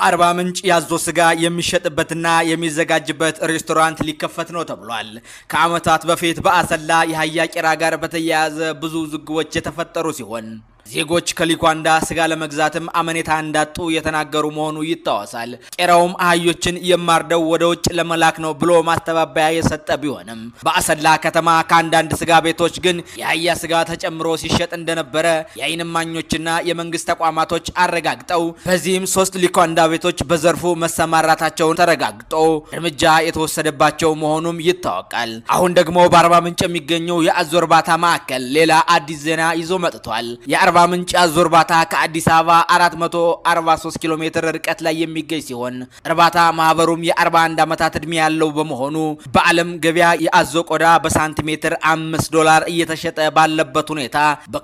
በአርባ ምንጭ ያዞ ስጋ የሚሸጥበትና የሚዘጋጅበት ሬስቶራንት ሊከፈት ነው ተብሏል። ከዓመታት በፊት በአሰላ የአህያ ቄራ ጋር በተያያዘ ብዙ ውዝግቦች የተፈጠሩ ሲሆን ዜጎች ከሊኳንዳ ስጋ ለመግዛትም አመኔታ እንዳጡ የተናገሩ መሆኑ ይታወሳል። ቄራውም አህዮችን የማርደው ወደ ውጭ ለመላክ ነው ብሎ ማስተባበያ የሰጠ ቢሆንም በአሰላ ከተማ ከአንዳንድ ስጋ ቤቶች ግን የአህያ ስጋ ተጨምሮ ሲሸጥ እንደነበረ የዓይን እማኞችና የመንግስት ተቋማቶች አረጋግጠው በዚህም 3 ሊኳንዳ ቤቶች በዘርፉ መሰማራታቸውን ተረጋግጦ እርምጃ የተወሰደባቸው መሆኑም ይታወቃል። አሁን ደግሞ በአርባ ምንጭ የሚገኘው የአዞ እርባታ ማዕከል ሌላ አዲስ ዜና ይዞ መጥቷል። የአርባ ምንጭ ያዞ እርባታ ከአዲስ አበባ 443 ኪሎ ሜትር ርቀት ላይ የሚገኝ ሲሆን እርባታ ማህበሩም የ41 ዓመታት እድሜ ያለው በመሆኑ በዓለም ገበያ የአዞ ቆዳ በሳንቲሜትር $5 እየተሸጠ ባለበት ሁኔታ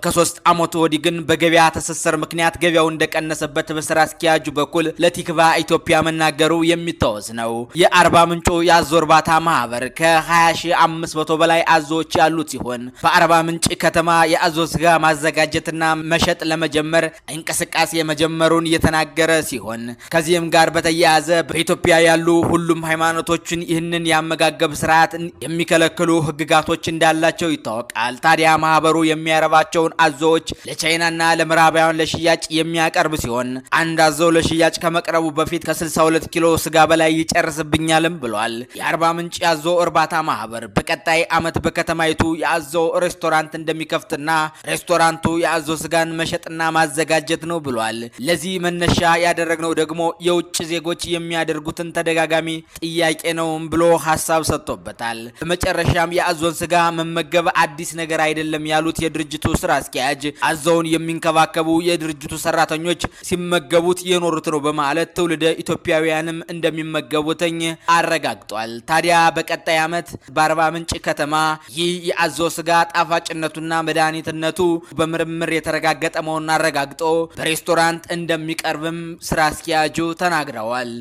ከ3 ዓመት ወዲህ ግን በገበያ ትስስር ምክንያት ገበያው እንደቀነሰበት በስራ አስኪያጁ በኩል ለቲክቫ ኢትዮጵያ መናገሩ የሚታወስ ነው። የአርባ ምንጩ ያዞ እርባታ ማህበር ከ20500 በላይ አዞዎች ያሉት ሲሆን በአርባ ምንጭ ከተማ የአዞ ስጋ ማዘጋጀትና መሸጥ ለመጀመር እንቅስቃሴ መጀመሩን የተናገረ ሲሆን ከዚህም ጋር በተያያዘ በኢትዮጵያ ያሉ ሁሉም ሃይማኖቶችን ይህንን ያመጋገብ ስርዓት የሚከለክሉ ህግጋቶች እንዳላቸው ይታወቃል። ታዲያ ማህበሩ የሚያረባቸውን አዞዎች ለቻይናና ለምዕራባውያን ለሽያጭ የሚያቀርብ ሲሆን አንድ አዞ ለሽያጭ ከመቅረቡ በፊት ከ62 ኪሎ ስጋ በላይ ይጨርስብኛልም ብሏል። የአርባ ምንጭ ያዞ እርባታ ማህበር በቀጣይ ዓመት በከተማይቱ የአዞ ሬስቶራንት እንደሚከፍትና ሬስቶራንቱ የአዞ ስጋን መሸጥና ማዘጋጀት ነው ብሏል። ለዚህ መነሻ ያደረግነው ደግሞ የውጭ ዜጎች የሚያደርጉትን ተደጋጋሚ ጥያቄ ነው ብሎ ሐሳብ ሰጥቶበታል። በመጨረሻም የአዞን ስጋ መመገብ አዲስ ነገር አይደለም ያሉት የድርጅቱ ስራ አስኪያጅ አዞውን የሚንከባከቡ የድርጅቱ ሰራተኞች ሲመገቡት የኖሩት ነው በማለት ትውልደ ኢትዮጵያውያንም እንደሚመገቡትኝ አረጋግጧል። ታዲያ በቀጣይ ዓመት በአርባ ምንጭ ከተማ ይህ የአዞ ስጋ ጣፋጭነቱና መድኃኒትነቱ በምርምር የተረጋገጠ መሆኑን አረጋግጦ በሬስቶራንት እንደሚቀርብም ስራ አስኪያጁ ተናግረዋል።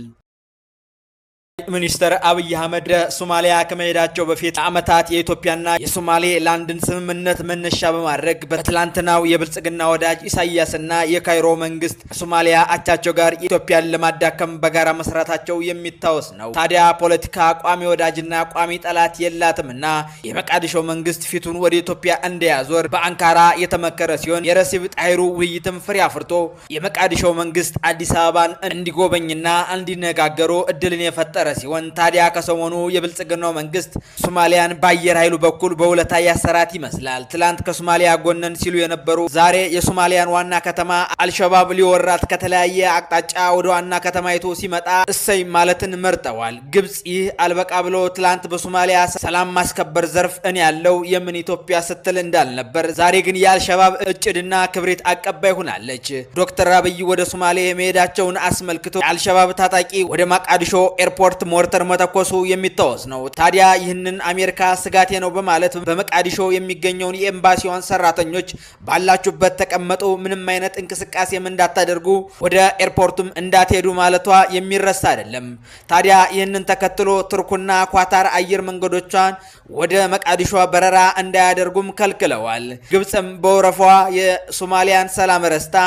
ሚኒስትር አብይ አህመድ ሶማሊያ ከመሄዳቸው በፊት ዓመታት የኢትዮጵያና የሶማሌ ላንድን ስምምነት መነሻ በማድረግ በትላንትናው የብልጽግና ወዳጅ ኢሳያስና የካይሮ መንግስት ሶማሊያ አቻቸው ጋር ኢትዮጵያን ለማዳከም በጋራ መስራታቸው የሚታወስ ነው። ታዲያ ፖለቲካ ቋሚ ወዳጅና ቋሚ ጠላት የላትምና የመቃዲሾ መንግስት ፊቱን ወደ ኢትዮጵያ እንደያዞር በአንካራ የተመከረ ሲሆን የረሲብ ጣይሩ ውይይትም ፍሬ አፍርቶ የመቃዲሾ መንግስት አዲስ አበባን እንዲጎበኝና እንዲነጋገሩ እድልን የፈጠረ ሲሆን ታዲያ ከሰሞኑ የብልጽግናው መንግስት ሶማሊያን በአየር ኃይሉ በኩል በውለታ ያሰራት ይመስላል። ትላንት ከሶማሊያ ጎነን ሲሉ የነበሩ ዛሬ የሶማሊያን ዋና ከተማ አልሸባብ ሊወራት ከተለያየ አቅጣጫ ወደ ዋና ከተማይቱ ሲመጣ እሰይ ማለትን መርጠዋል። ግብጽ ይህ አልበቃ ብሎ ትላንት በሶማሊያ ሰላም ማስከበር ዘርፍ እኔ ያለው የምን ኢትዮጵያ ስትል እንዳልነበር ዛሬ ግን የአልሸባብ እጭድና ክብሪት አቀባይ ሆናለች። ዶክተር አብይ ወደ ሶማሌ የመሄዳቸውን አስመልክቶ የአልሸባብ ታጣቂ ወደ ማቃዲሾ ኤርፖርት ሞርተር መተኮሱ የሚታወስ ነው። ታዲያ ይህንን አሜሪካ ስጋቴ ነው በማለት በመቃዲሾ የሚገኘውን የኤምባሲዋን ሰራተኞች ባላችሁበት ተቀመጡ፣ ምንም አይነት እንቅስቃሴም እንዳታደርጉ፣ ወደ ኤርፖርቱም እንዳትሄዱ ማለቷ የሚረሳ አይደለም። ታዲያ ይህንን ተከትሎ ቱርክና ኳታር አየር መንገዶቿን ወደ መቃዲሾ በረራ እንዳያደርጉም ከልክለዋል። ግብጽም በወረፏ የሶማሊያን ሰላም ረስታ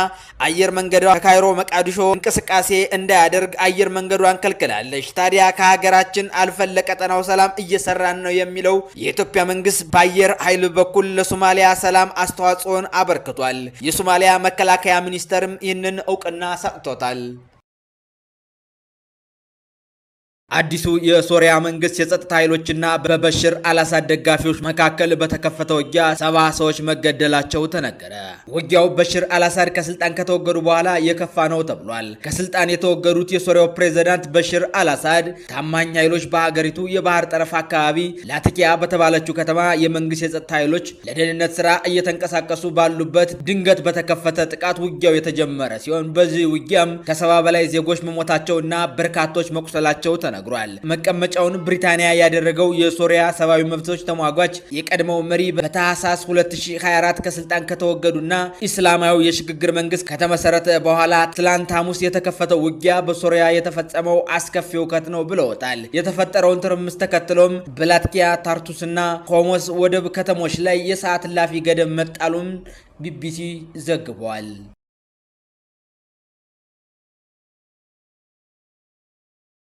አየር መንገዷ ከካይሮ መቃዲሾ እንቅስቃሴ እንዳያደርግ አየር መንገዷን ከልክላለች። ታዲያ ከሀገራችን አልፈን ለቀጠናው ሰላም እየሰራን ነው የሚለው የኢትዮጵያ መንግስት በአየር ኃይል በኩል ለሶማሊያ ሰላም አስተዋጽኦን አበርክቷል። የሶማሊያ መከላከያ ሚኒስተርም ይህንን እውቅና ሰጥቶታል። አዲሱ የሶሪያ መንግስት የጸጥታ ኃይሎችና በበሽር አልአሳድ ደጋፊዎች መካከል በተከፈተ ውጊያ 70 ሰዎች መገደላቸው ተነገረ። ውጊያው በሽር አልአሳድ ከስልጣን ከተወገዱ በኋላ የከፋ ነው ተብሏል። ከስልጣን የተወገዱት የሶሪያው ፕሬዝዳንት በሽር አልአሳድ ታማኝ ኃይሎች በሀገሪቱ የባህር ጠረፍ አካባቢ ላቲኪያ በተባለችው ከተማ የመንግስት የጸጥታ ኃይሎች ለደህንነት ስራ እየተንቀሳቀሱ ባሉበት ድንገት በተከፈተ ጥቃት ውጊያው የተጀመረ ሲሆን በዚህ ውጊያም ከ70 በላይ ዜጎች መሞታቸውና በርካቶች መቁሰላቸው ተነግሯል። መቀመጫውን ብሪታንያ ያደረገው የሶሪያ ሰብአዊ መብቶች ተሟጋች የቀድሞው መሪ በታህሳስ 2024 ከስልጣን ከተወገዱና ኢስላማዊ የሽግግር መንግስት ከተመሰረተ በኋላ ትላንት ሐሙስ የተከፈተው ውጊያ በሶሪያ የተፈጸመው አስከፊ ውከት ነው ብለውታል። የተፈጠረውን ትርምስ ተከትሎም በላቲኪያ፣ ታርቱስና ሆሞስ ወደብ ከተሞች ላይ የሰዓት እላፊ ገደብ መጣሉን ቢቢሲ ዘግቧል።